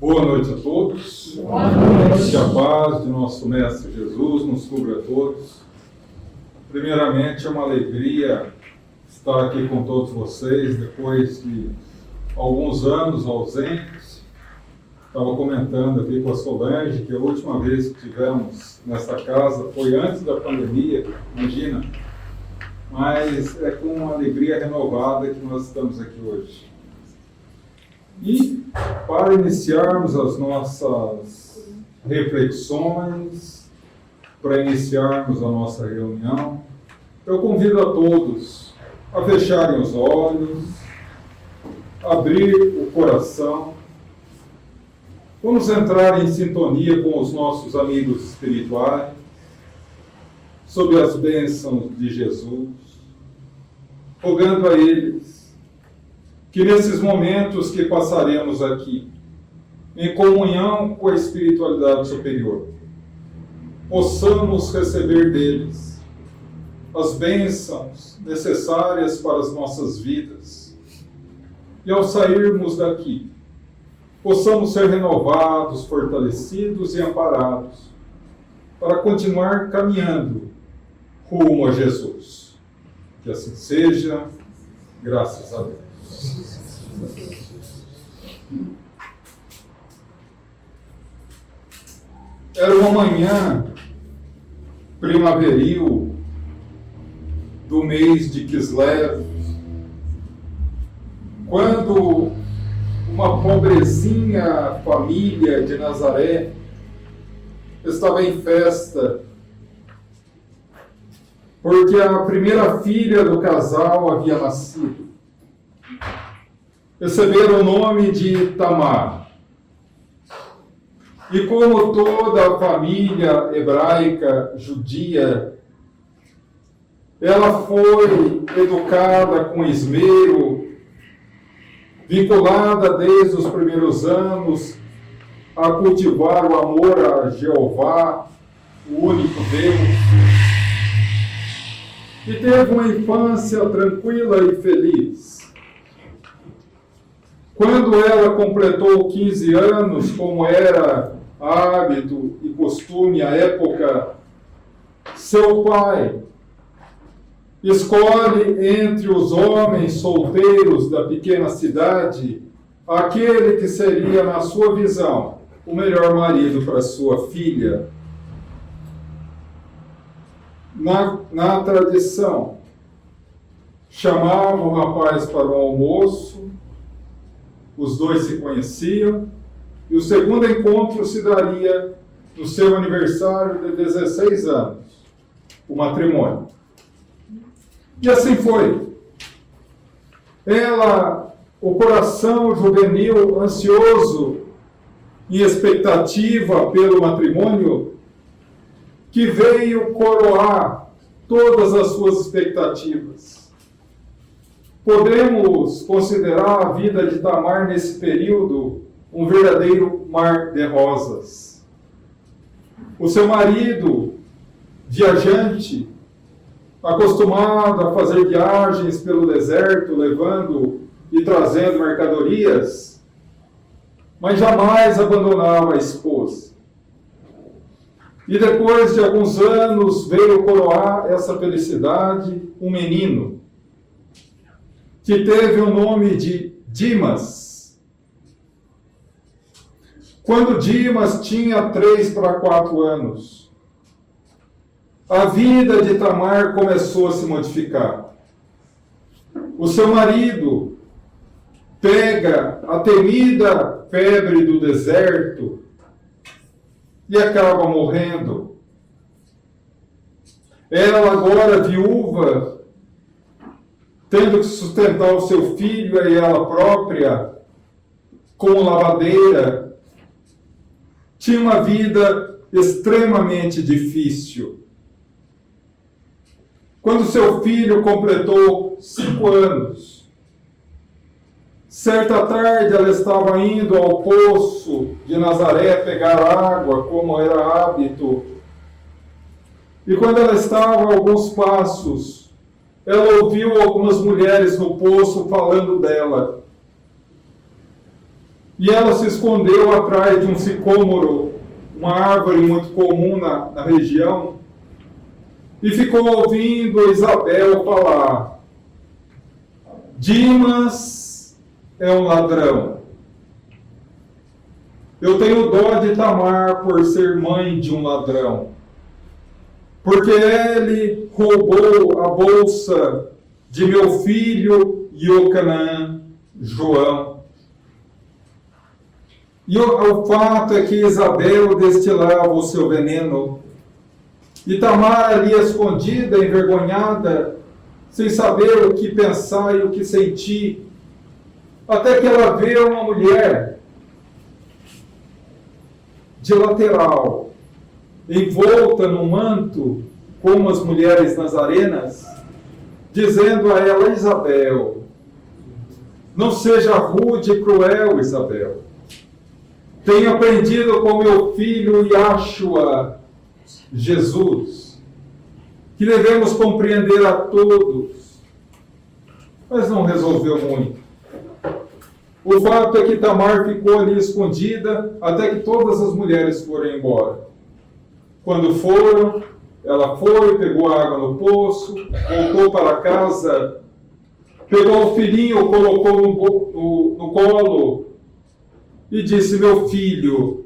Boa noite a todos. Boa noite. Que a paz de nosso Mestre Jesus nos cubra a todos. Primeiramente, é uma alegria estar aqui com todos vocês, depois de alguns anos ausentes. Estava comentando aqui com a Solange que a última vez que tivemos nessa casa foi antes da pandemia, imagina. Mas é com uma alegria renovada que nós estamos aqui hoje. E para iniciarmos as nossas reflexões, para iniciarmos a nossa reunião, eu convido a todos a fecharem os olhos, abrir o coração. Vamos entrar em sintonia com os nossos amigos espirituais, sob as bênçãos de Jesus, rogando a eles que nesses momentos que passaremos aqui, em comunhão com a espiritualidade superior, possamos receber deles as bênçãos necessárias para as nossas vidas. E ao sairmos daqui, possamos ser renovados, fortalecidos e amparados para continuar caminhando rumo a Jesus. Que assim seja, graças a Deus. Era uma manhã primaveril do mês de Kislev, quando uma pobrezinha família de Nazaré estava em festa, porque a primeira filha do casal havia nascido. Receberam o nome de Tamar. E como toda a família hebraica judia, ela foi educada com esmero, vinculada desde os primeiros anos a cultivar o amor a Jeová, o único Deus, e teve uma infância tranquila e feliz. Quando ela completou 15 anos, como era hábito e costume à época, seu pai escolhe entre os homens solteiros da pequena cidade aquele que seria, na sua visão, o melhor marido para sua filha. Na tradição, chamava o rapaz para o almoço, os dois se conheciam, e o segundo encontro se daria no seu aniversário de 16 anos, o matrimônio. E assim foi. Ela, o coração juvenil, ansioso, em expectativa pelo matrimônio, que veio coroar todas as suas expectativas. Podemos considerar a vida de Tamar nesse período um verdadeiro mar de rosas. O seu marido, viajante, acostumado a fazer viagens pelo deserto, levando e trazendo mercadorias, mas jamais abandonava a esposa. E depois de alguns anos veio coroar essa felicidade um menino, que teve o nome de Dimas. Quando Dimas tinha 3 para 4 anos, a vida de Tamar começou a se modificar. O seu marido pega a temida febre do deserto e acaba morrendo. Ela agora viúva, tendo que sustentar o seu filho e ela própria como lavadeira, tinha uma vida extremamente difícil. Quando seu filho completou 5 anos, certa tarde ela estava indo ao poço de Nazaré pegar água, como era hábito. E quando ela estava a alguns passos, ela ouviu algumas mulheres no poço falando dela. E ela se escondeu atrás de um sicômoro, uma árvore muito comum na região, e ficou ouvindo Isabel falar: Dimas é um ladrão. Eu tenho dó de Tamar por ser mãe de um ladrão, porque ele roubou a bolsa de meu filho Iocanã, João. E o fato é que Isabel destilava o seu veneno, e Tamar ali escondida, envergonhada, sem saber o que pensar e o que sentir, até que ela vê uma mulher de lateral, envolta num manto, como as mulheres nazarenas, dizendo a ela: Isabel, não seja rude e cruel, Isabel. Tenho aprendido com meu filho Yahshua, Jesus, que devemos compreender a todos, mas não resolveu muito. O fato é que Tamar ficou ali escondida até que todas as mulheres foram embora. Quando foram, ela foi, pegou a água no poço, voltou para casa, pegou o filhinho, colocou no colo e disse: meu filho,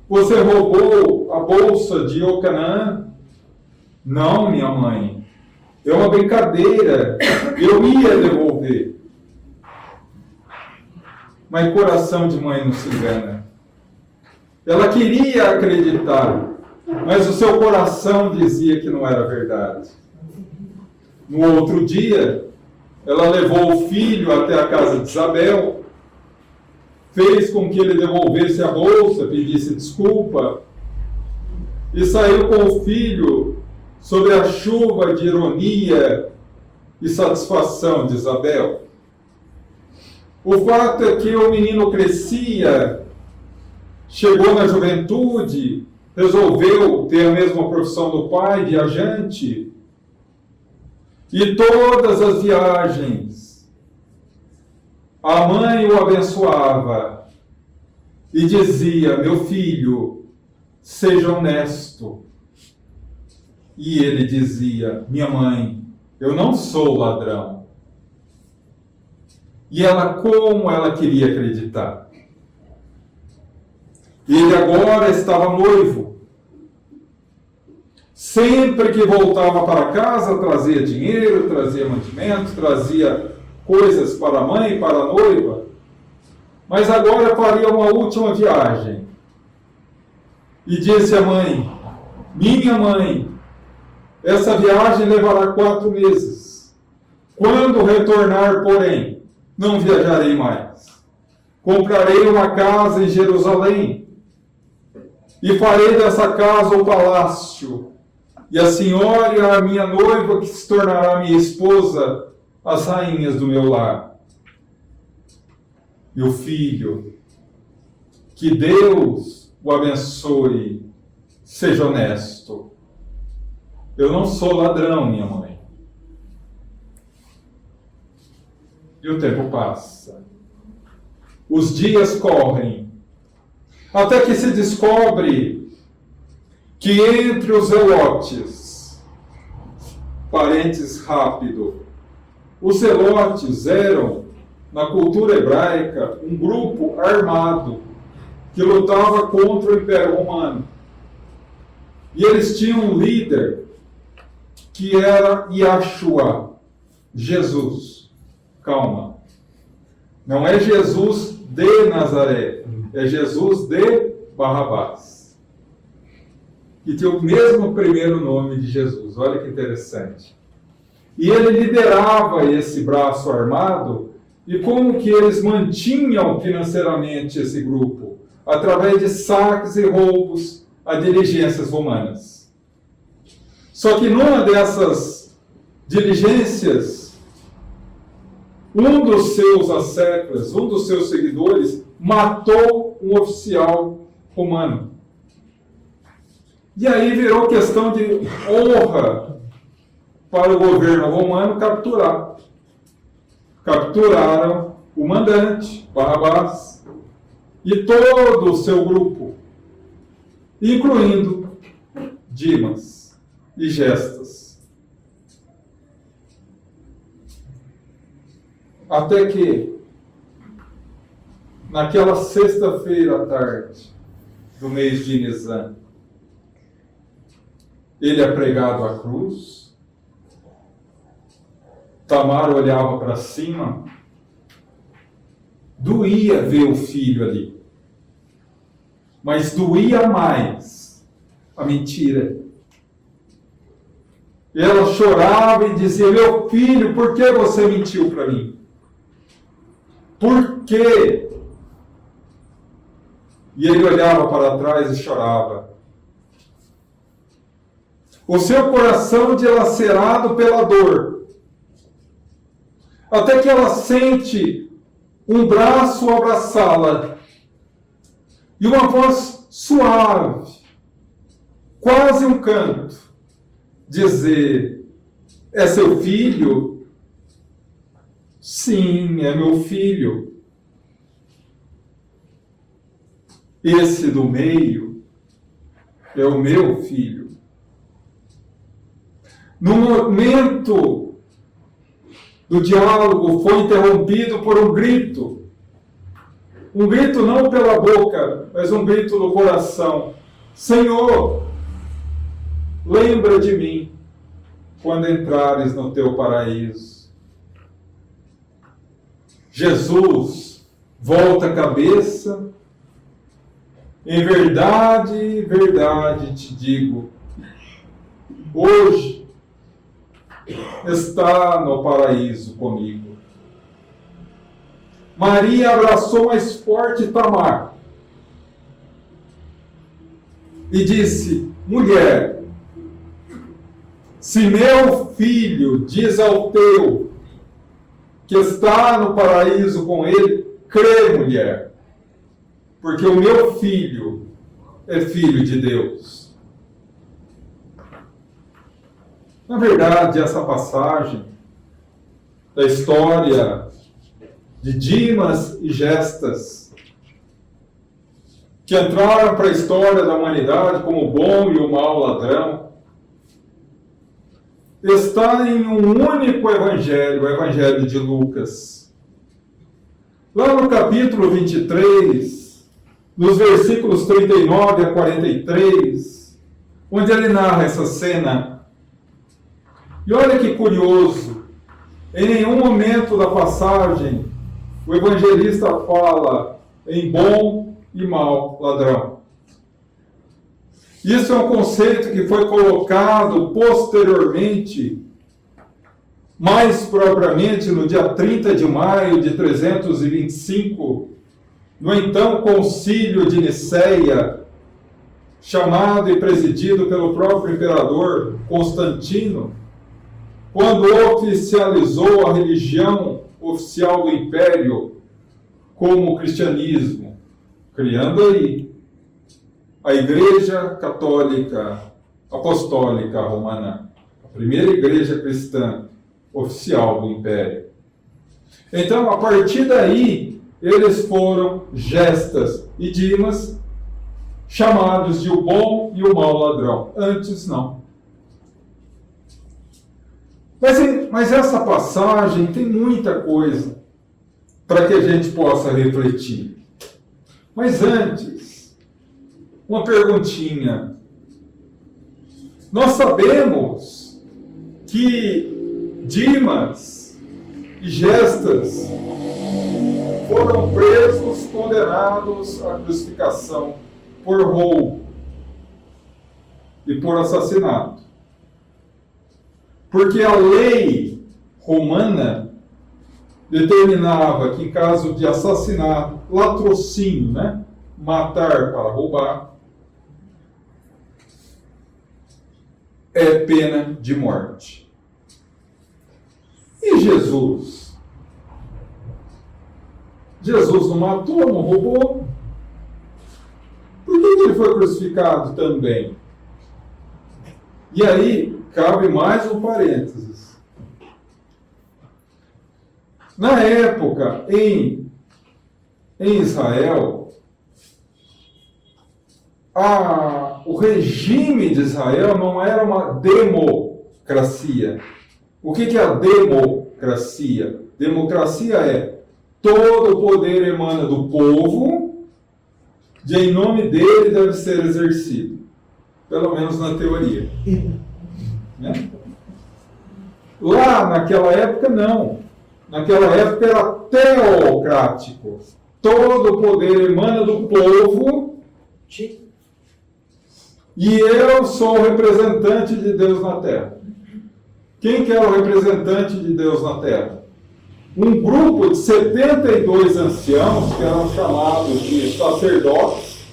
você roubou a bolsa de Iocanã? Não, minha mãe, é uma brincadeira, eu ia devolver. Mas coração de mãe não se engana. Ela queria acreditar, mas o seu coração dizia que não era verdade. No outro dia, ela levou o filho até a casa de Isabel, fez com que ele devolvesse a bolsa, pedisse desculpa, e saiu com o filho sobre a chuva de ironia e satisfação de Isabel. O fato é que o menino crescia, chegou na juventude, resolveu ter a mesma profissão do pai, viajante, e todas as viagens, a mãe o abençoava e dizia: meu filho, seja honesto. E ele dizia: minha mãe, eu não sou ladrão. E ela, como ela queria acreditar. Ele agora estava noivo. Sempre que voltava para casa, trazia dinheiro, trazia mantimento, trazia coisas para a mãe e para a noiva. Mas agora faria uma última viagem. E disse à mãe: minha mãe, essa viagem levará 4 meses. Quando retornar, porém, não viajarei mais. Comprarei uma casa em Jerusalém e farei dessa casa o palácio. E a senhora e a minha noiva, que se tornará minha esposa, as rainhas do meu lar. Meu filho, que Deus o abençoe, seja honesto. Eu não sou ladrão, minha mãe. E o tempo passa. Os dias correm. Até que se descobre que entre os zelotes, parênteses rápido, os zelotes eram, na cultura hebraica, um grupo armado que lutava contra o Império Romano. E eles tinham um líder que era Yahshua, Jesus. Calma. Não é Jesus de Nazaré, é Jesus de Barrabás. Que tem o mesmo primeiro nome de Jesus. Olha que interessante. E ele liderava esse braço armado, e como que eles mantinham financeiramente esse grupo? Através de saques e roubos a diligências romanas. Só que numa dessas diligências, um dos seus asseclas, um dos seus seguidores, matou um oficial romano. E aí virou questão de honra para o governo romano capturar. Capturaram o mandante, Barrabás, e todo o seu grupo, incluindo Dimas e Gestas. Até que, naquela sexta-feira à tarde do mês de Nisan, ele é pregado à cruz. Tamar olhava para cima, doía ver o filho ali, mas doía mais a mentira. Ela chorava e dizia: meu filho, por que você mentiu para mim? Por quê? E ele olhava para trás e chorava. O seu coração dilacerado pela dor. Até que ela sente um braço abraçá-la. E uma voz suave, quase um canto, dizer: é seu filho? Sim, é meu filho. Esse do meio é o meu filho. No momento do diálogo foi interrompido por um grito. Um grito não pela boca, mas um grito no coração. Senhor, lembra de mim quando entrares no teu paraíso. Jesus volta a cabeça. Em verdade, verdade te digo, hoje está no paraíso comigo. Maria abraçou mais forte Tamar e disse: mulher, se meu filho diz ao teu que está no paraíso com ele, crê, mulher, porque o meu filho é filho de Deus. Na verdade, essa passagem da história de Dimas e Gestas, que entraram para a história da humanidade como o bom e o mau ladrão, está em um único evangelho, o evangelho de Lucas. Lá no capítulo 23, nos versículos 39 a 43, onde ele narra essa cena. E olha que curioso, em nenhum momento da passagem o evangelista fala em bom e mau ladrão. Isso é um conceito que foi colocado posteriormente, mais propriamente no dia 30 de maio de 325, no então concílio de Niceia, chamado e presidido pelo próprio imperador Constantino, quando oficializou a religião oficial do império como o cristianismo, criando aí a Igreja Católica Apostólica Romana, a primeira igreja cristã oficial do império. Então, a partir daí, eles foram Gestas e Dimas, chamados de o bom e o mau ladrão. Antes, não. Mas essa passagem tem muita coisa para que a gente possa refletir. Mas antes, uma perguntinha. Nós sabemos que Dimas e Gestas foram presos, condenados à crucificação por roubo e por assassinato. Porque a lei romana determinava que, em caso de assassinato, latrocínio, né? Matar para roubar, é pena de morte. E Jesus? Jesus não matou, não roubou. Por que ele foi crucificado também? E aí, cabe mais um parênteses. Na época, em Israel, o regime de Israel não era uma democracia. O que é a democracia? Democracia é todo o poder emana do povo e em nome dele deve ser exercido. Pelo menos na teoria. Né? Lá, naquela época, não. Naquela época era teocrático. Todo o poder emana do povo e eu sou o representante de Deus na terra. Quem que era o representante de Deus na terra? Um grupo de 72 anciãos, que eram chamados de sacerdotes,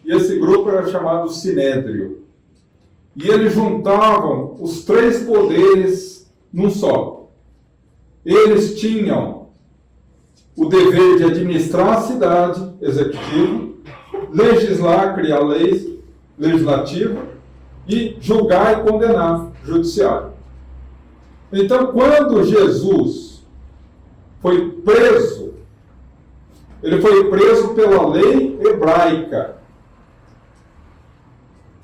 e esse grupo era chamado Sinédrio. E eles juntavam os 3 poderes num só. Eles tinham o dever de administrar a cidade, executivo, legislar, criar leis, legislativo, e julgar e condenar, judiciário. Então, quando Jesus foi preso, ele foi preso pela lei hebraica.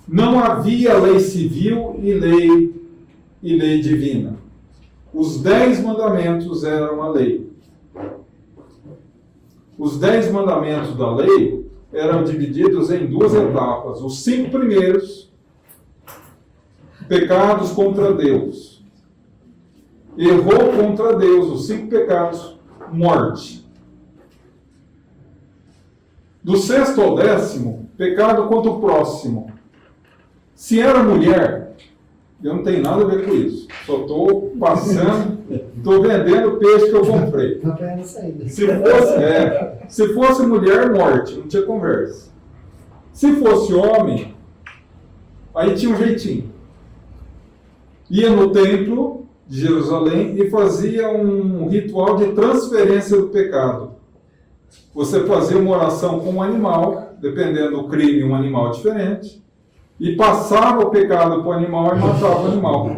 Não havia lei civil e lei divina. Os 10 mandamentos eram a lei. Os 10 mandamentos da lei eram divididos em 2 etapas. Os 5 primeiros, pecados contra Deus. Errou contra Deus, os 5 pecados, morte. Do 6º ao 10º, pecado contra o próximo. Se era mulher, eu não tenho nada a ver com isso. Só estou passando, estou vendendo o peixe que eu comprei. Se fosse mulher, morte, não tinha conversa. Se fosse homem, aí tinha um jeitinho. Ia no templo de Jerusalém e fazia um ritual de transferência do pecado. Você fazia uma oração com um animal, dependendo do crime, um animal diferente, e passava o pecado para o animal e matava o animal.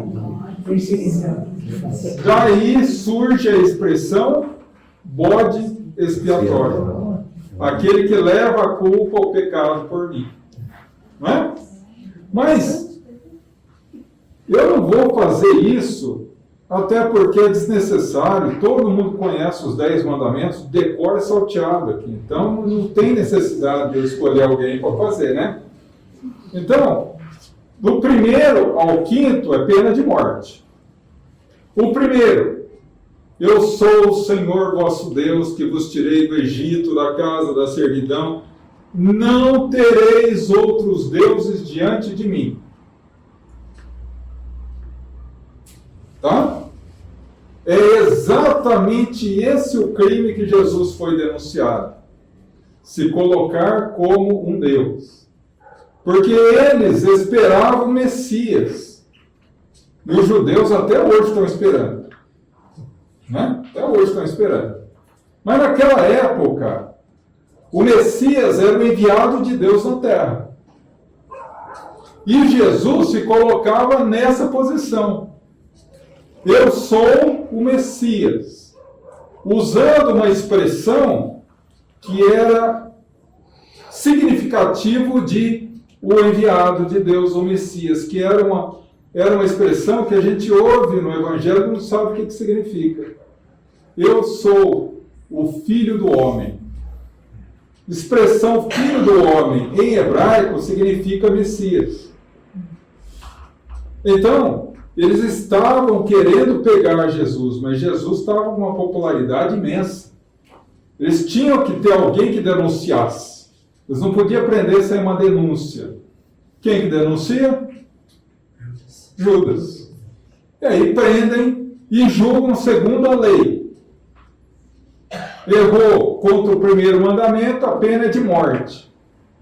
Daí surge a expressão bode expiatório. Aquele que leva a culpa ao pecado por mim. Não é? Mas eu não vou fazer isso, até porque é desnecessário. Todo mundo conhece os 10 mandamentos, decora salteado aqui. Então não tem necessidade de eu escolher alguém para fazer, né? Então, do 1º ao 5º é pena de morte. O 1º, eu sou o Senhor vosso Deus, que vos tirei do Egito, da casa da servidão. Não tereis outros deuses diante de mim. Tá? É exatamente esse o crime que Jesus foi denunciado. Se colocar como um Deus. Porque eles esperavam o Messias. E os judeus até hoje estão esperando. Né? Até hoje estão esperando. Mas naquela época, o Messias era o enviado de Deus na terra. E Jesus se colocava nessa posição. Eu sou o Messias. Usando uma expressão que era significativo de o enviado de Deus, o Messias, que era uma expressão que a gente ouve no Evangelho e não sabe o que significa. Eu sou o Filho do Homem. Expressão Filho do Homem em hebraico significa Messias. Então, eles estavam querendo pegar Jesus, mas Jesus estava com uma popularidade imensa. Eles tinham que ter alguém que denunciasse. Eles não podiam prender sem uma denúncia. Quem que denuncia? Judas. E aí prendem e julgam segundo a lei. Errou contra o 1º mandamento, a pena é de morte.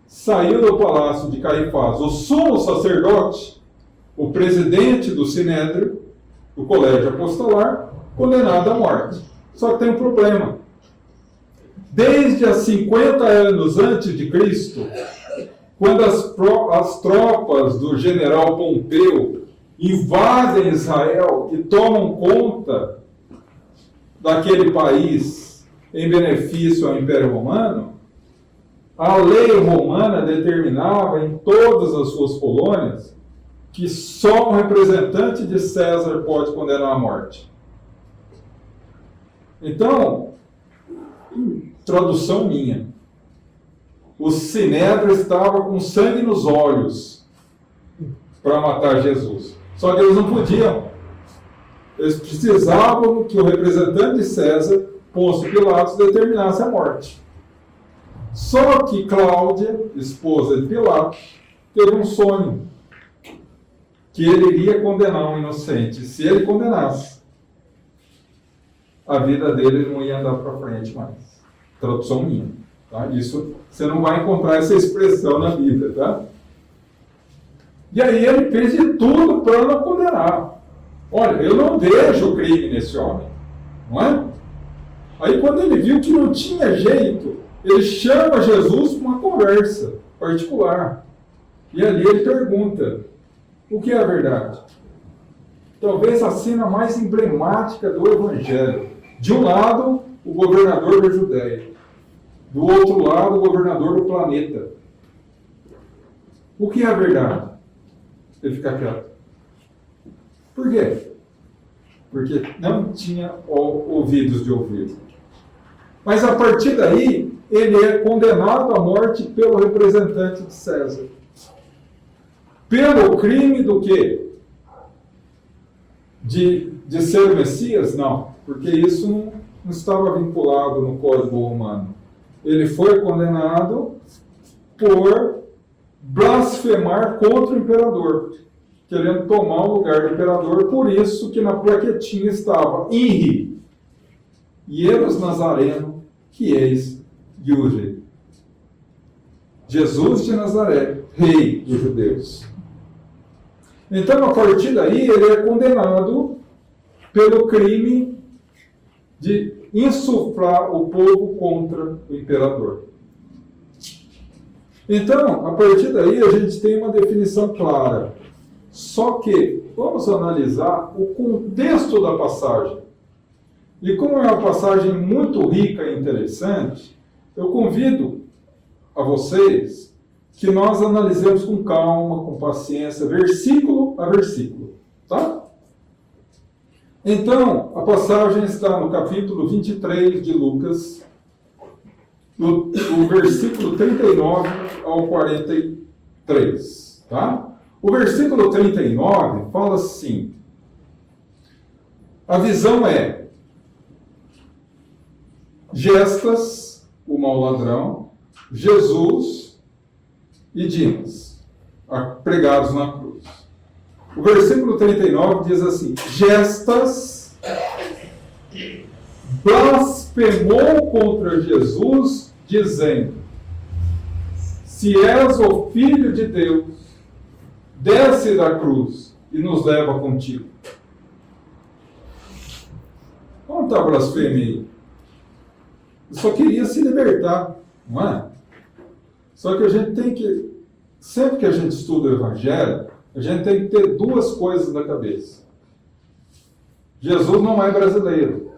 Saiu do palácio de Caifás o sumo sacerdote, o presidente do Sinédrio, do colégio apostolar, condenado à morte. Só que tem um problema. Desde há 50 anos antes de Cristo, quando as tropas do general Pompeu invadem Israel e tomam conta daquele país em benefício ao Império Romano, A lei romana determinava em todas as suas colônias que só um representante de César pode condenar à morte. Então, tradução minha, o Sinédrio estava com sangue nos olhos para matar Jesus. Só que eles não podiam. Eles precisavam que o representante de César, Pôncio Pilatos, determinasse a morte. Só que Cláudia, esposa de Pilatos, teve um sonho que ele iria condenar um inocente. Se ele condenasse, a vida dele não ia andar para frente mais. Tradução minha. Tá? Isso, você não vai encontrar essa expressão na Bíblia. Tá? E aí ele fez de tudo para não condenar. Olha, eu não vejo crime nesse homem. Não é? Aí quando ele viu que não tinha jeito, ele chama Jesus para uma conversa particular. E ali ele pergunta: o que é a verdade? Talvez a cena mais emblemática do Evangelho. De um lado, o governador da Judéia. Do outro lado, o governador do planeta. O que é a verdade? Ele fica quieto. Por quê? Porque não tinha ouvidos de ouvir. Mas a partir daí, ele é condenado à morte pelo representante de César. Pelo crime do quê? De ser o Messias? Não, porque isso não estava vinculado no Código Romano. Ele foi condenado por blasfemar contra o imperador, querendo tomar o lugar do imperador, por isso que na plaquetinha estava INRI, Ieros Nazareno, que eis Iure. Jesus de Nazaré, rei dos judeus. Então, a partir daí, ele é condenado pelo crime de insuflar o povo contra o imperador. Então, a partir daí, a gente tem uma definição clara. Só que, vamos analisar o contexto da passagem. E como é uma passagem muito rica e interessante, eu convido a vocês que nós analisemos com calma, com paciência, versículo a versículo. Tá? Então, a passagem está no capítulo 23 de Lucas, do versículo 39 ao 43. Tá? O versículo 39 fala assim: a visão é Gestas, o mau ladrão, Jesus e Dimas, pregados na cruz. O versículo 39 diz assim: Gestas blasfemou contra Jesus, dizendo: se és o Filho de Deus, desce da cruz e nos leva contigo. Onde está a blasfêmia aí? Eu só queria se libertar, não é? Só que a gente tem que, sempre que a gente estuda o Evangelho, a gente tem que ter duas coisas na cabeça. Jesus não é brasileiro.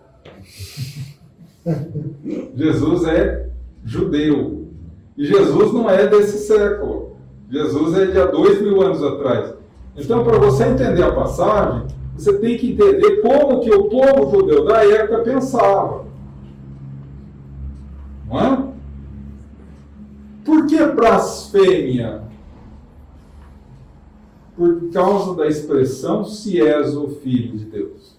Jesus é judeu. E Jesus não é desse século. Jesus é de há 2000 anos atrás. Então, para você entender a passagem, você tem que entender como que o povo judeu da época pensava. Não é? Por que blasfêmia? Por causa da expressão, se és o Filho de Deus.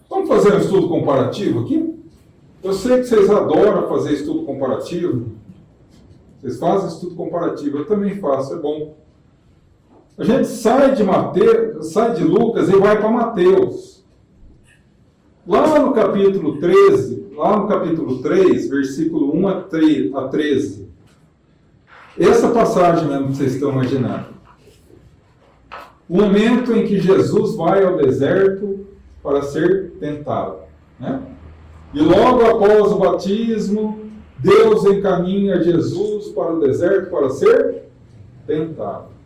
Vamos fazer um estudo comparativo aqui? Eu sei que vocês adoram fazer estudo comparativo. Vocês fazem estudo comparativo, eu também faço, é bom. A gente sai de Lucas e vai para Mateus. Lá no capítulo 3, versículo 1 a 13. Essa passagem mesmo que vocês estão imaginando. O momento em que Jesus vai ao deserto para ser tentado. Né? E logo após o batismo, Deus encaminha Jesus para o deserto para ser tentado.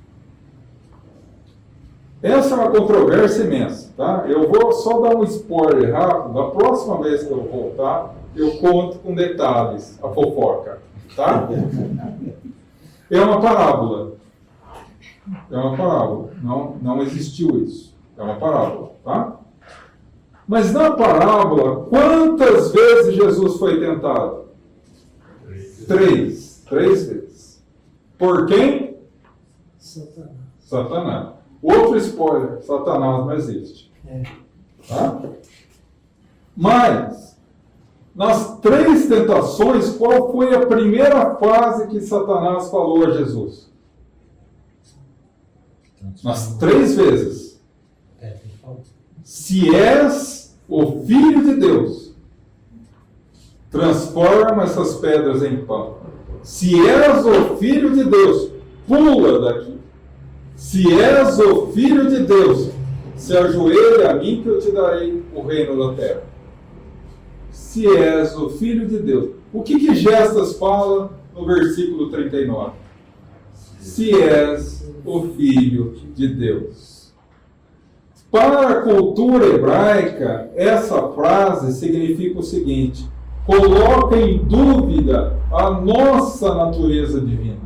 Essa é uma controvérsia imensa, tá? Eu vou só dar um spoiler rápido. Da próxima vez que eu voltar, eu conto com detalhes a fofoca. tá? É uma parábola. É uma parábola. Não existiu isso. É uma parábola, tá? Mas na parábola, quantas vezes Jesus foi tentado? 3. 3 vezes. Por quem? Satanás. Outro spoiler, Satanás não existe. Tá? Mas, nas 3 tentações, qual foi a primeira frase que Satanás falou a Jesus? Nas 3 vezes. Se és o Filho de Deus, transforma essas pedras em pão. Se és o Filho de Deus, pula daqui. Se és o Filho de Deus, se ajoelhe a mim que eu te darei o reino da terra. Se és o Filho de Deus. O que Gestas fala no versículo 39? Se és o Filho de Deus. Para a cultura hebraica, essa frase significa o seguinte: coloca em dúvida a nossa natureza divina.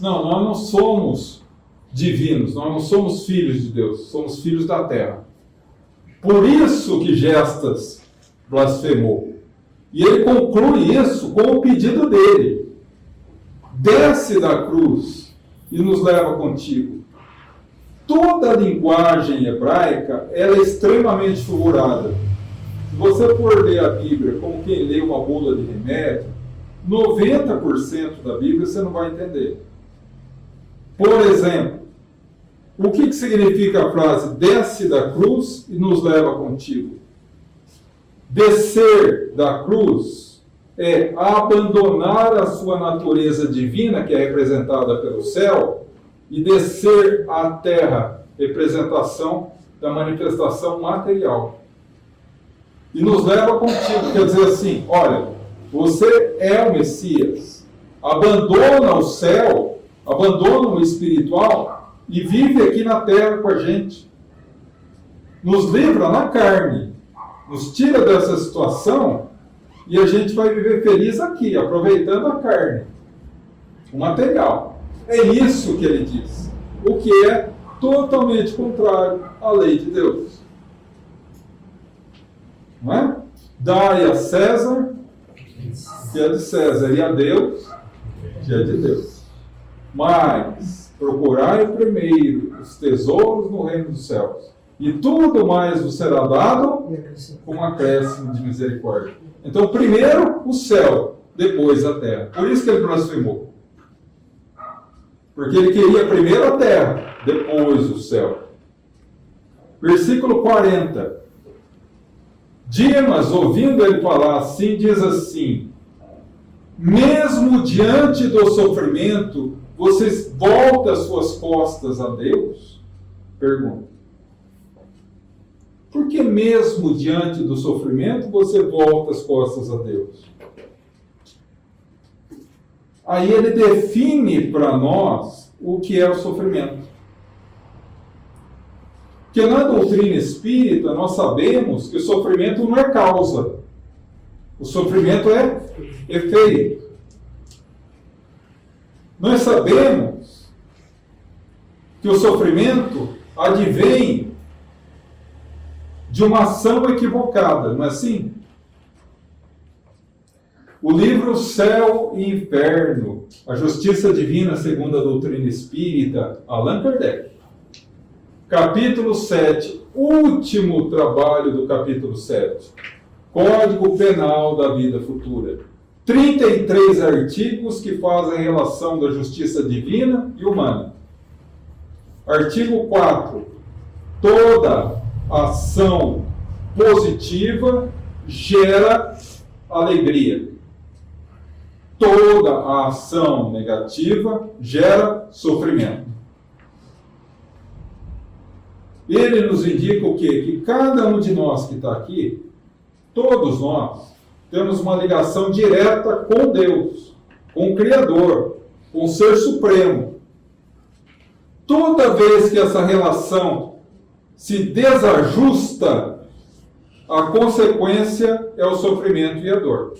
Não, nós não somos divinos, nós não somos filhos de Deus, somos filhos da terra. Por isso que Gestas blasfemou. E ele conclui isso com o pedido dele: desce da cruz e nos leva contigo. Toda a linguagem hebraica ela é extremamente figurada. Se você for ler a Bíblia como quem lê uma bula de remédio, 90% da Bíblia você não vai entender. Por exemplo, o que significa a frase desce da cruz e nos leva contigo? Descer da cruz é abandonar a sua natureza divina, que é representada pelo céu, e descer à terra, representação da manifestação material. E nos leva contigo, quer dizer assim, olha, você é o Messias, abandona o céu, abandona o espiritual e vive aqui na terra com a gente. Nos livra na carne, nos tira dessa situação e a gente vai viver feliz aqui, aproveitando a carne, o material. É isso que ele diz, o que é totalmente contrário à lei de Deus. Não é? Dai a César, que é de César, e a Deus, que é de Deus. Mas procurai primeiro os tesouros no reino dos céus, e tudo mais vos será dado com um acréscimo de misericórdia. Então, primeiro o céu, depois a terra. Por isso que ele blasfemou. Porque ele queria primeiro a terra, depois o céu. Versículo 40. Dimas, ouvindo ele falar assim, diz assim: mesmo diante do sofrimento, vocês voltam as suas costas a Deus? Pergunta. Por que mesmo diante do sofrimento, você volta as costas a Deus? Aí ele define para nós o que é o sofrimento. Porque na doutrina espírita, nós sabemos que o sofrimento não é causa. O sofrimento é efeito. Nós sabemos que o sofrimento advém de uma ação equivocada, não é assim? O livro Céu e Inferno, a Justiça Divina segundo a doutrina espírita, Allan Kardec. Capítulo 7, último trabalho do capítulo 7. Código Penal da Vida Futura. 33 artigos que fazem relação da justiça divina e humana. Artigo 4. Toda ação positiva gera alegria. Toda a ação negativa gera sofrimento. Ele nos indica o quê? Que cada um de nós que está aqui, todos nós, temos uma ligação direta com Deus, com o Criador, com o Ser Supremo. Toda vez que essa relação se desajusta, a consequência é o sofrimento e a dor.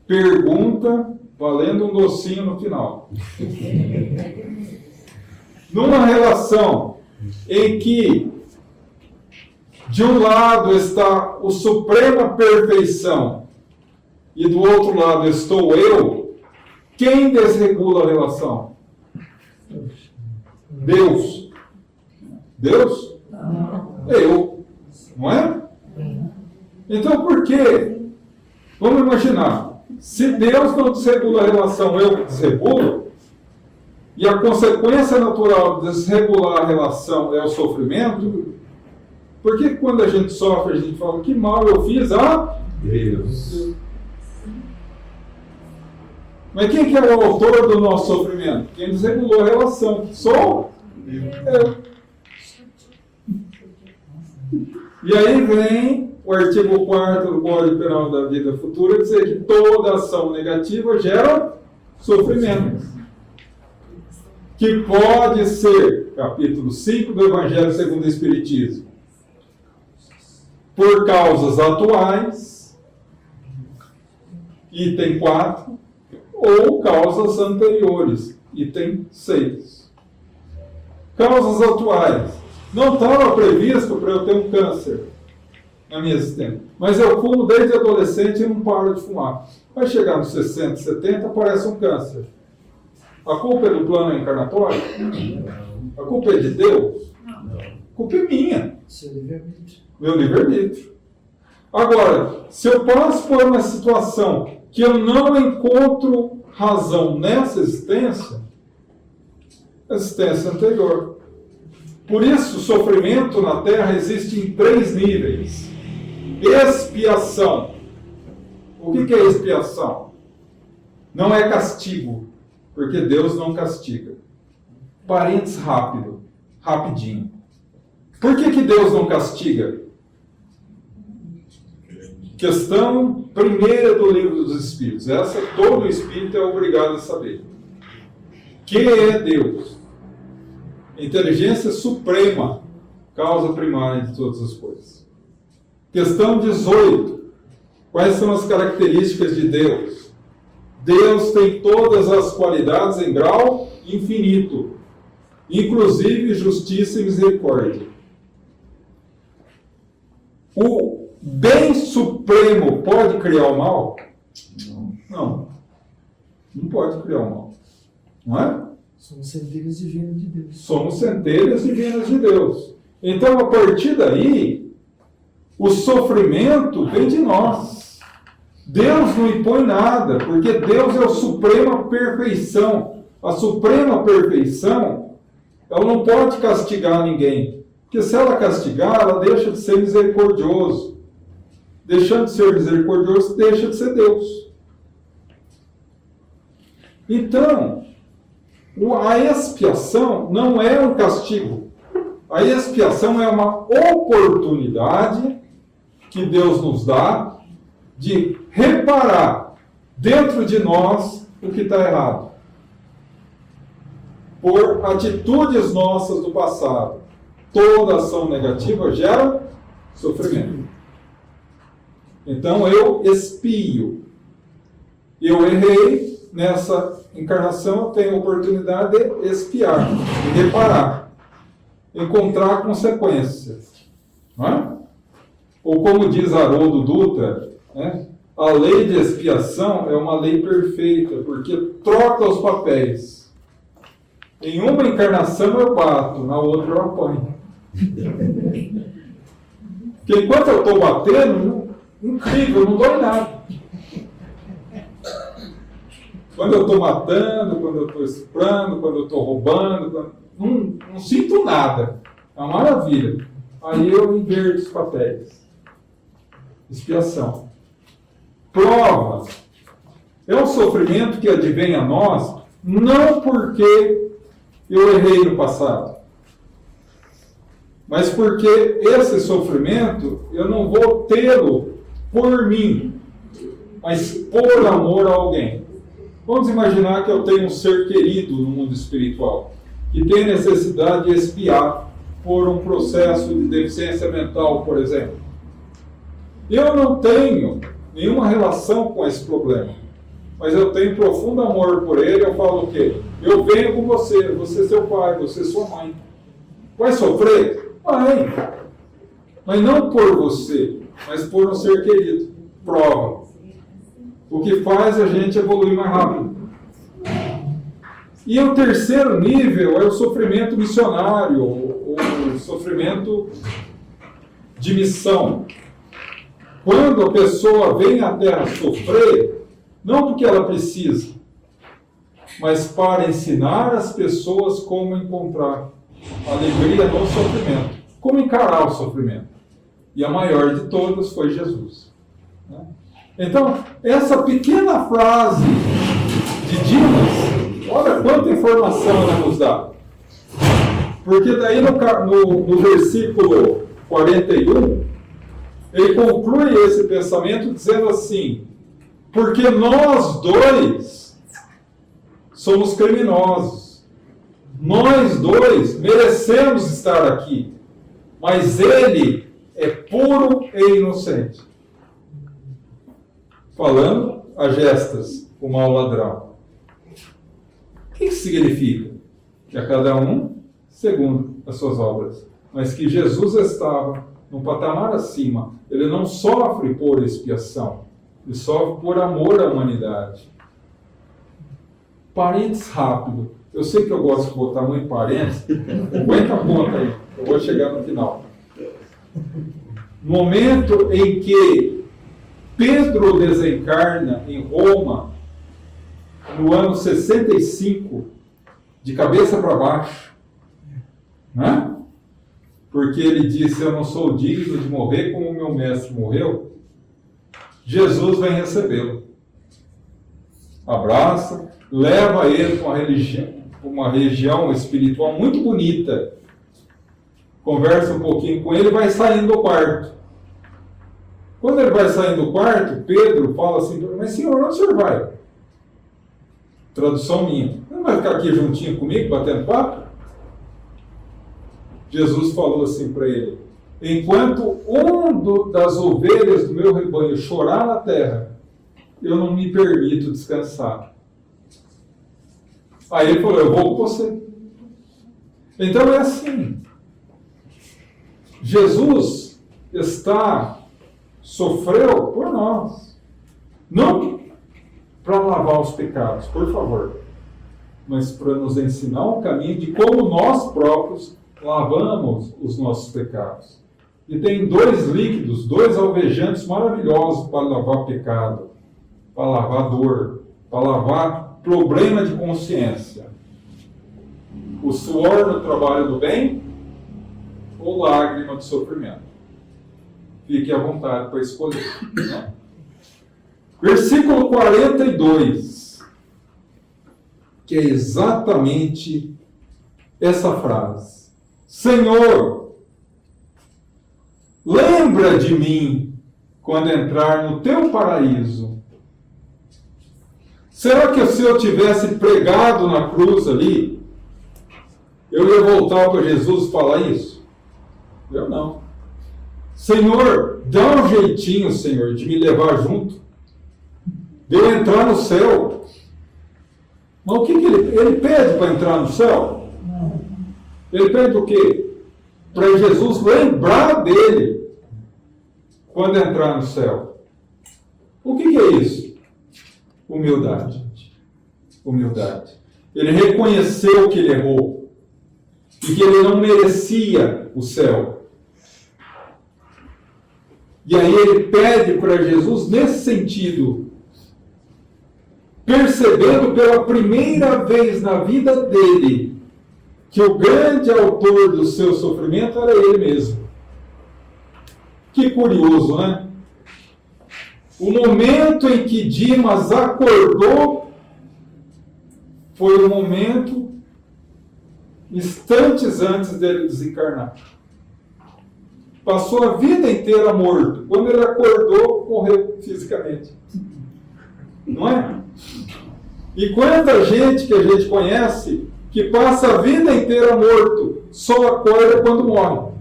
pergunta valendo um docinho no final. Numa relação em que de um lado está o suprema perfeição e do outro lado estou eu, quem desregula a relação? Deus. Deus? Eu. Não é? Então por quê? Vamos imaginar. Se Deus não desregula a relação, eu que desregulo, e a consequência natural de desregular a relação é o sofrimento, por que quando a gente sofre, a gente fala, que mal eu fiz a Deus? Mas quem que é o autor do nosso sofrimento? Quem desregulou a relação? Sou eu. E aí vem o artigo 4º do Código Penal da Vida Futura dizer que toda ação negativa gera sofrimento. Que pode ser, capítulo 5 do Evangelho segundo o Espiritismo, por causas atuais, item 4, ou causas anteriores, item 6. Causas atuais. Não estava previsto para eu ter um câncer na minha existência. Mas eu fumo desde adolescente e não paro de fumar. Vai chegar nos 60, 70, aparece um câncer. A culpa é do plano encarnatório? A culpa é de Deus? A culpa é minha. Seu livre-arbítrio. Meu livre-arbítrio. Agora, se eu passo por uma situação que eu não encontro razão nessa existência anterior. Por isso, o sofrimento na Terra existe em 3 níveis. Expiação. O que é expiação? Não é castigo, porque Deus não castiga. Parênteses rapidinho. Por que Deus não castiga? Questão primeira do Livro dos Espíritos. Essa todo espírito é obrigado a saber. Que é Deus? Inteligência suprema, causa primária de todas as coisas. Questão 18. Quais são as características de Deus? Deus tem todas as qualidades em grau infinito, inclusive justiça e misericórdia. O bem supremo pode criar o mal? Não. Não pode criar o mal. Não é? Somos centelhas divinas de Deus. Somos centelhas divinas de Deus. Então, a partir daí, o sofrimento vem de nós. Deus não impõe nada, porque Deus é a suprema perfeição. A suprema perfeição, ela não pode castigar ninguém. Porque se ela castigar, ela deixa de ser misericordioso. Deixando de ser misericordioso, deixa de ser Deus. Então, a expiação não é um castigo. A expiação é uma oportunidade que Deus nos dá de reparar dentro de nós o que está errado. Por atitudes nossas do passado. Toda ação negativa gera sofrimento. Então eu expio. Eu errei nessa encarnação, eu tenho a oportunidade de expiar, de reparar, encontrar consequências. Não é? Ou como diz Haroldo Dutra, né? A lei de expiação é uma lei perfeita, porque troca os papéis. Em uma encarnação eu bato, na outra eu apanho. Porque enquanto eu estou batendo, incrível, não dói nada. Quando eu estou matando, quando eu estou estuprando, quando eu estou roubando, não sinto nada. É uma maravilha. Aí eu inverto os papéis. Expiação. Prova. É um sofrimento que advém a nós, não porque eu errei no passado, mas porque esse sofrimento eu não vou tê-lo por mim, mas por amor a alguém. Vamos imaginar que eu tenho um ser querido no mundo espiritual, que tem necessidade de expiar por um processo de deficiência mental, por exemplo. Eu não tenho nenhuma relação com esse problema. mas eu tenho profundo amor por ele, eu falo o quê? Eu venho com você, você é seu pai, você é sua mãe. Vai sofrer? Vai. Mas não por você, mas por um ser querido. Prova. O que faz a gente evoluir mais rápido. E o terceiro nível é o sofrimento missionário, ou o sofrimento de missão. Quando a pessoa vem à Terra sofrer, não porque ela precisa, mas para ensinar as pessoas como encontrar alegria no sofrimento, como encarar o sofrimento. E a maior de todas foi Jesus. Então, essa pequena frase de Dimas, olha quanta informação ela nos dá. Porque daí no versículo 41, ele conclui esse pensamento dizendo assim: porque nós dois somos criminosos. Nós dois merecemos estar aqui, mas ele é puro e inocente. Falando a gestas, o mau ladrão. O que isso significa? Que a cada um, segundo as suas obras. Mas que Jesus estava num patamar acima. Ele não sofre por expiação, ele sofre por amor à humanidade. Parênteses rápido. Eu sei que eu gosto de botar muito parênteses. Aguenta a ponta aí, eu vou chegar no final. No momento em que Pedro desencarna em Roma, no ano 65, de cabeça para baixo, né? Porque ele disse: eu não sou digno de morrer como o meu mestre morreu. Jesus vem recebê-lo, abraça, leva ele para uma região espiritual muito bonita, conversa um pouquinho com ele e vai saindo do quarto. Quando ele vai saindo do quarto, Pedro fala assim: mas senhor, onde o senhor vai? Tradução minha: não vai ficar aqui juntinho comigo, batendo papo? Jesus falou assim para ele: enquanto das ovelhas do meu rebanho chorar na terra, eu não me permito descansar. Aí ele falou: eu vou com você. Então é assim. Jesus sofreu por nós. Não para lavar os pecados, por favor, mas para nos ensinar um caminho de como nós próprios lavamos os nossos pecados. E tem dois líquidos, dois alvejantes maravilhosos para lavar pecado, para lavar dor, para lavar problema de consciência. O suor no trabalho do bem ou lágrima de sofrimento. Fique à vontade para escolher. Né? Versículo 42, que é exatamente essa frase: Senhor, lembra de mim quando entrar no teu paraíso. Será que se eu tivesse pregado na cruz ali, eu ia voltar para Jesus e falar isso? Eu não. Senhor, dá um jeitinho, Senhor, de me levar junto, de eu entrar no céu. Mas o que ele pede para entrar no céu? Ele pede o quê? Para Jesus lembrar dele quando entrar no céu. O que é isso? Humildade. Humildade. Ele reconheceu que ele errou e que ele não merecia o céu. E aí ele pede para Jesus nesse sentido, percebendo pela primeira vez na vida dele que o grande autor do seu sofrimento era ele mesmo. Que curioso, né? O momento em que Dimas acordou foi o momento instantes antes dele desencarnar. Passou a vida inteira morto. Quando ele acordou, morreu fisicamente. Não é? E quanta gente que a gente conhece que passa a vida inteira morto, só acorda quando morre.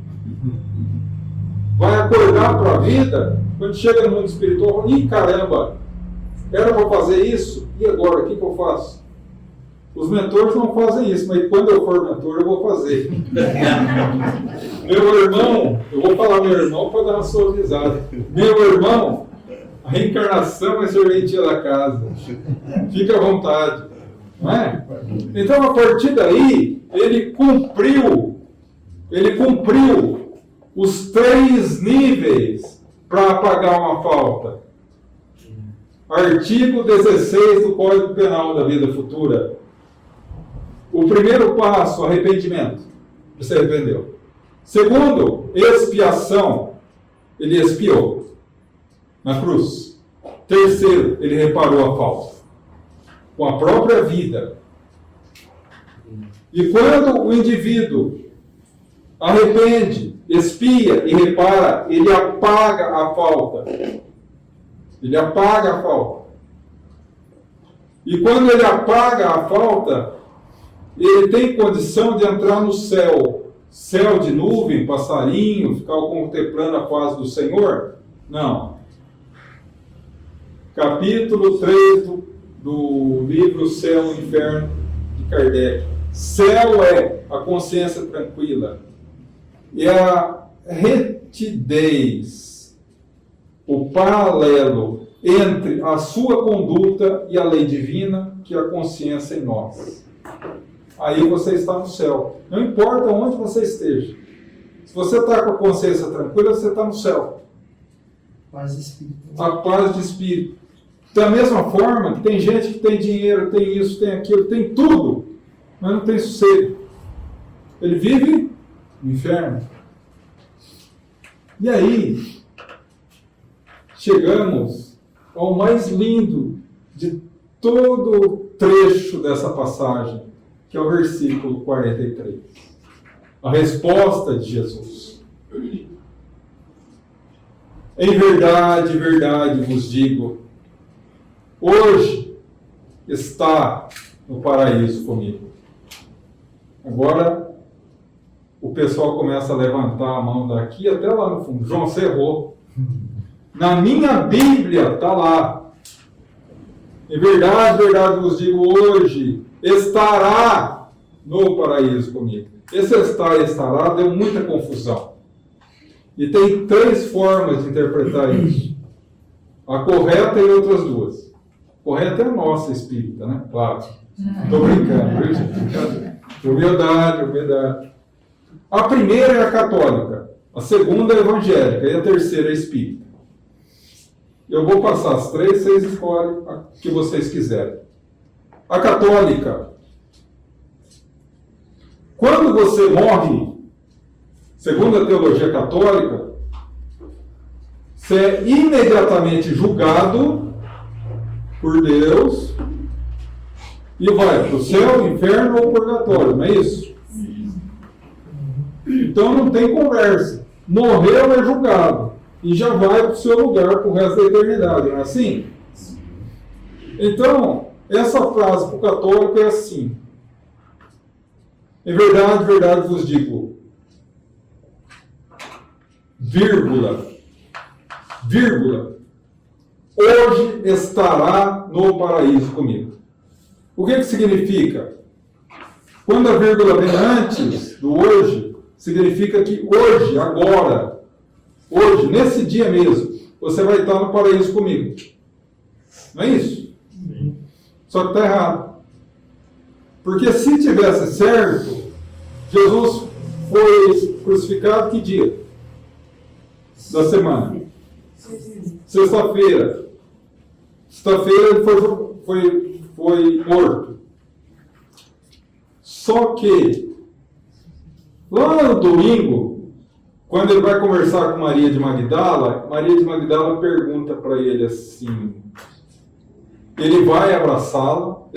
Vai acordar para a vida, quando chega no mundo espiritual, ih, caramba, era para fazer isso, e agora, o que eu faço? Os mentores não fazem isso, mas quando eu for mentor, eu vou fazer. Meu irmão, eu vou falar meu irmão para dar uma suavizada. Meu irmão, a reencarnação é serventia da casa. Fica à vontade. Não é? Então, a partir daí, ele cumpriu os 3 níveis para apagar uma falta. Artigo 16 do Código Penal da Vida Futura. O primeiro passo, arrependimento. Você arrependeu. Segundo, expiação. Ele expiou na cruz. Terceiro, ele reparou a falta com a própria vida. E quando o indivíduo arrepende, expia e repara, ele apaga a falta. Ele apaga a falta. E quando ele apaga a falta, ele tem condição de entrar no céu. Céu de nuvem, passarinho, ficar contemplando a face do Senhor? Não. Capítulo 3 do livro Céu e Inferno de Kardec. Céu é a consciência tranquila. E a retidez, o paralelo entre a sua conduta e a lei divina, que é a consciência em nós. Aí você está no céu. Não importa onde você esteja. Se você está com a consciência tranquila, você está no céu. Paz de espírito. A paz de espírito. Da mesma forma que tem gente que tem dinheiro, tem isso, tem aquilo, tem tudo, mas não tem sossego. Ele vive no inferno. E aí, chegamos ao mais lindo de todo o trecho dessa passagem, que é o versículo 43. A resposta de Jesus. Em verdade, verdade vos digo, hoje está no paraíso comigo. Agora, o pessoal começa a levantar a mão daqui até lá no fundo. João, você errou. Na minha Bíblia está lá. Em verdade, verdade vos digo, hoje estará no paraíso comigo. Esse estará deu muita confusão. E tem 3 formas de interpretar isso. A correta e outras 2. A correta é a nossa espírita, né? Claro. Estou brincando, viu, gente? Humildade, humildade. A primeira é a católica. A segunda é a evangélica. E a terceira é a espírita. Eu vou passar as 3, vocês escolhem a que vocês quiserem. A católica. Quando você morre, segundo a teologia católica, você é imediatamente julgado por Deus e vai para o céu, inferno ou purgatório, não é isso? Então não tem conversa. Morreu é julgado e já vai para o seu lugar para o resto da eternidade, não é assim? Então, essa frase para o católico é assim. Em verdade, verdade vos digo, vírgula, hoje estará no paraíso comigo. O que significa? Quando a vírgula vem antes do hoje, significa que hoje, agora, hoje, nesse dia mesmo, você vai estar no paraíso comigo. Não é isso? Sim. Só que está errado. Porque se tivesse certo, Jesus foi crucificado que dia da semana? Sexta-feira. Sexta-feira ele foi morto. Só que, lá no domingo, quando ele vai conversar com Maria de Magdala pergunta para ele assim, ele vai abraçá-lo,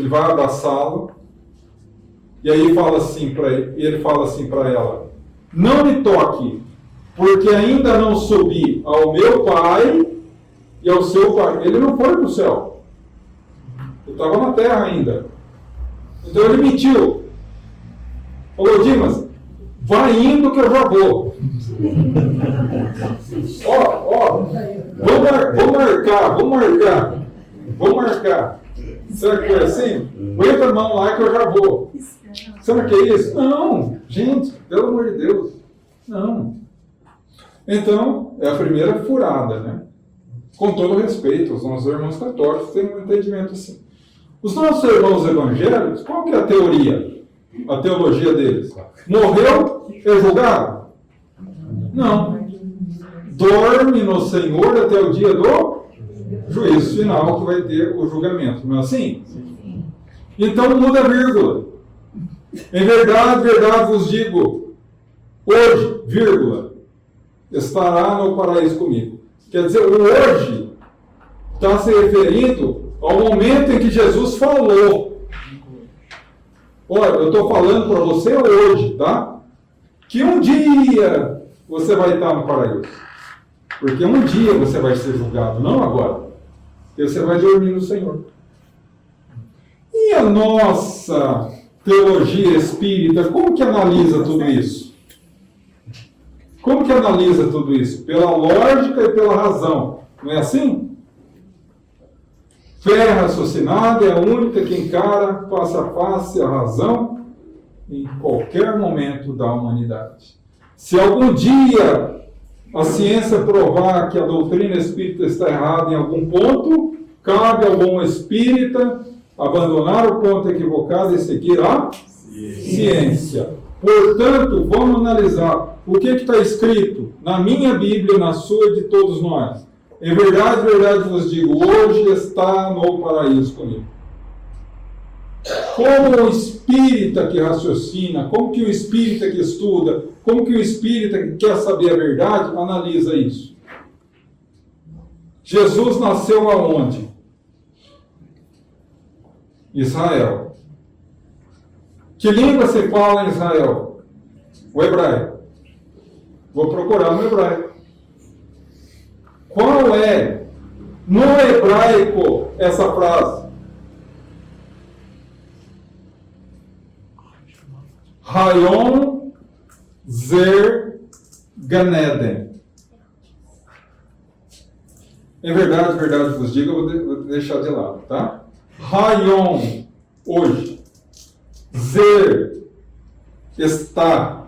e aí ele fala assim para ela, não me toque, porque ainda não subi ao meu Pai e ao seu Pai. Ele não foi para o céu. Ele estava na terra ainda. Então ele mentiu. Falou, Dimas, vai indo que eu já vou. Vamos marcar. Vou marcar. Será que foi assim? Põe a mão lá que eu já vou. Será que é isso? Não, gente, pelo amor de Deus. Não. Então, é a primeira furada, né? Com todo respeito, os nossos irmãos católicos têm um entendimento assim. Os nossos irmãos evangélicos, qual que é a teoria? A teologia deles? Morreu, é julgado? Não. Dorme no Senhor até o dia do juízo final, que vai ter o julgamento. Não é assim? Então muda a vírgula. Em verdade, verdade vos digo, hoje, vírgula, estará no paraíso comigo. Quer dizer, o hoje está se referindo ao momento em que Jesus falou. Olha, eu estou falando para você hoje, tá? Que um dia você vai estar no paraíso. Porque um dia você vai ser julgado, não agora. Porque você vai dormir no Senhor. E a nossa teologia espírita, como que analisa tudo isso? Como que analisa tudo isso? Pela lógica e pela razão. Não é assim? Fé raciocinada é a única que encara face a face a razão em qualquer momento da humanidade. Se algum dia a ciência provar que a doutrina espírita está errada em algum ponto, cabe ao bom espírita abandonar o ponto equivocado e seguir a ciência. Portanto, vamos analisar o que está escrito na minha Bíblia, na sua e de todos nós. Em verdade, verdade vos digo, hoje está no paraíso comigo. Como o espírita que raciocina, como que o espírita que estuda, como que o espírita que quer saber a verdade, analisa isso. Jesus nasceu aonde? Israel. Que língua se fala em Israel? O hebraico. Vou procurar no hebraico. Qual é, no hebraico, essa frase? Hayon Zer Ganeden. Em verdade, verdade vos digo, eu vou deixar de lado, tá? Hayon, hoje. Zer, está.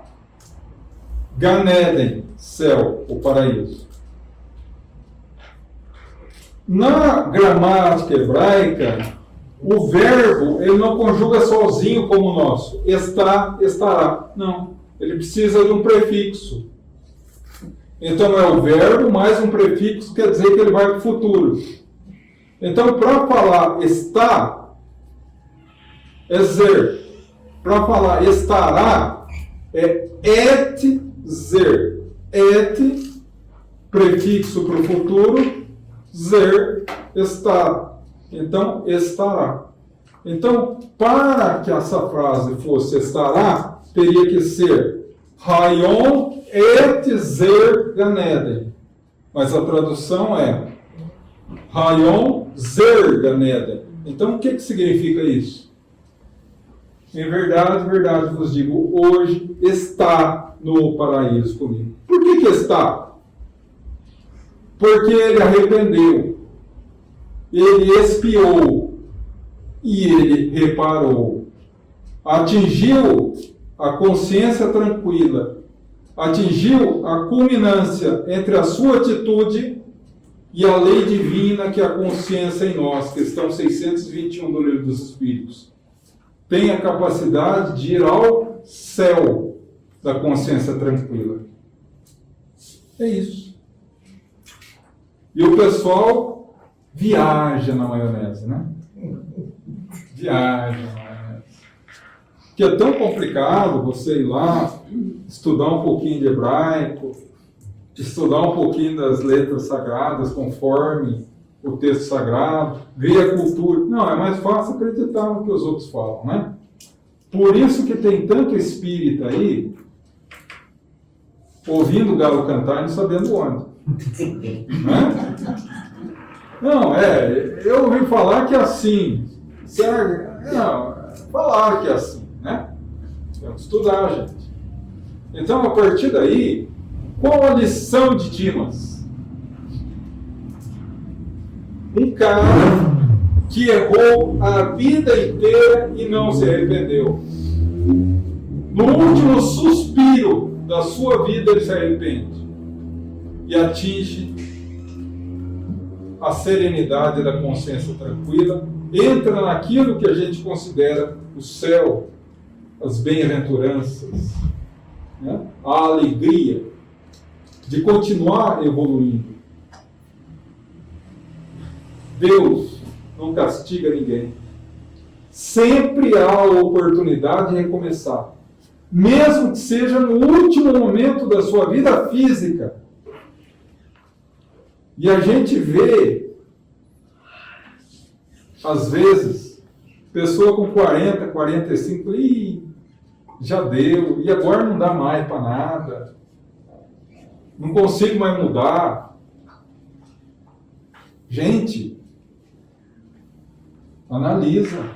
Ganeden, céu, o paraíso. Na gramática hebraica, o verbo, ele não conjuga sozinho como o nosso. Está, estará. Não. Ele precisa de um prefixo. Então é o verbo mais um prefixo, quer dizer que ele vai para o futuro. Então, para falar está, é zer. Para falar estará, é et zer. Et, prefixo para o futuro, zer, está. Então, estará. Então, para que essa frase fosse estará, teria que ser Hayon et zer ganeden. Mas a tradução é Hayon zer ganeden. Então, o que significa isso? Em verdade, verdade vos digo, hoje está no paraíso comigo. Por que está? Porque ele arrependeu. Ele expiou e ele reparou. Atingiu a consciência tranquila. Atingiu a culminância entre a sua atitude e a lei divina que é a consciência em nós, questão 621 do Livro dos Espíritos. Tem a capacidade de ir ao céu da consciência tranquila. É isso. E o pessoal viaja na maionese, né? Viaja na maionese. Que é tão complicado você ir lá, estudar um pouquinho de hebraico, estudar um pouquinho das letras sagradas conforme o texto sagrado, ver a cultura. Não, é mais fácil acreditar no que os outros falam, né? Por isso que tem tanto espírita aí, ouvindo o galo cantar e não sabendo onde. Né? Não, eu ouvi falar que é assim. Não, falaram que é assim, né? Temos que estudar, gente. Então, a partir daí, qual a lição de Dimas? Um cara que errou a vida inteira e não se arrependeu. No último suspiro da sua vida, ele se arrepende e atinge a serenidade da consciência tranquila, entra naquilo que a gente considera o céu, as bem-aventuranças, né? A alegria de continuar evoluindo. Deus não castiga ninguém. Sempre há a oportunidade de recomeçar, mesmo que seja no último momento da sua vida física. E a gente vê, às vezes, pessoa com 40, 45, já deu, e agora não dá mais para nada, não consigo mais mudar. Gente, analisa.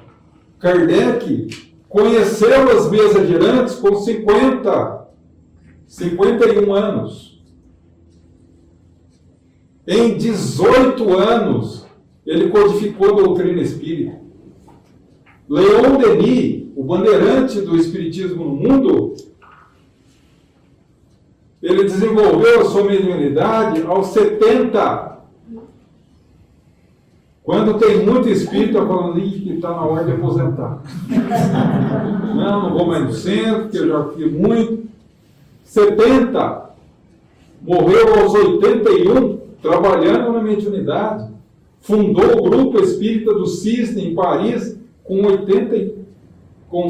Kardec conheceu as mesas girantes com 51 anos. Em 18 anos, ele codificou a doutrina espírita. Leon Denis, o bandeirante do espiritismo no mundo, ele desenvolveu a sua mediunidade aos 70. Quando tem muito espírito falando que está na hora de aposentar. Não vou mais no centro, porque eu já fui muito. 70. Morreu aos 81, trabalhando na mediunidade. Fundou o Grupo Espírita do Cisne, em Paris, com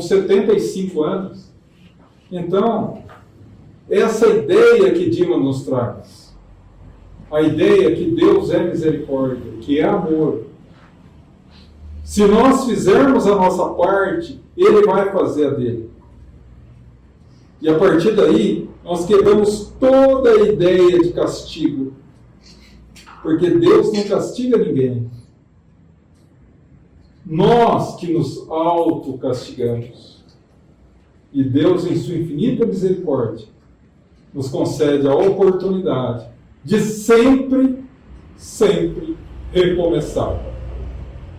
75 anos. Então, essa ideia que Dimas nos traz, a ideia que Deus é misericórdia, que é amor, se nós fizermos a nossa parte, Ele vai fazer a dele. E a partir daí, nós quebramos toda a ideia de castigo. Porque Deus não castiga ninguém. Nós que nos autocastigamos. E Deus, em sua infinita misericórdia, nos concede a oportunidade de sempre recomeçar.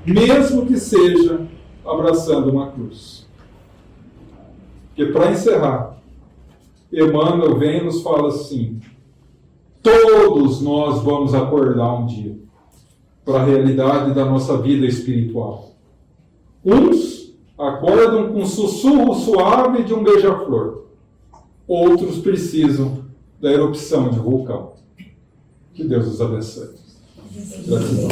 Mesmo que seja abraçando uma cruz. Porque, para encerrar, Emmanuel vem e nos fala assim: todos nós vamos acordar um dia para a realidade da nossa vida espiritual. Uns acordam com um sussurro suave de um beija-flor. Outros precisam da erupção de vulcão. Que Deus os abençoe. Gratidão.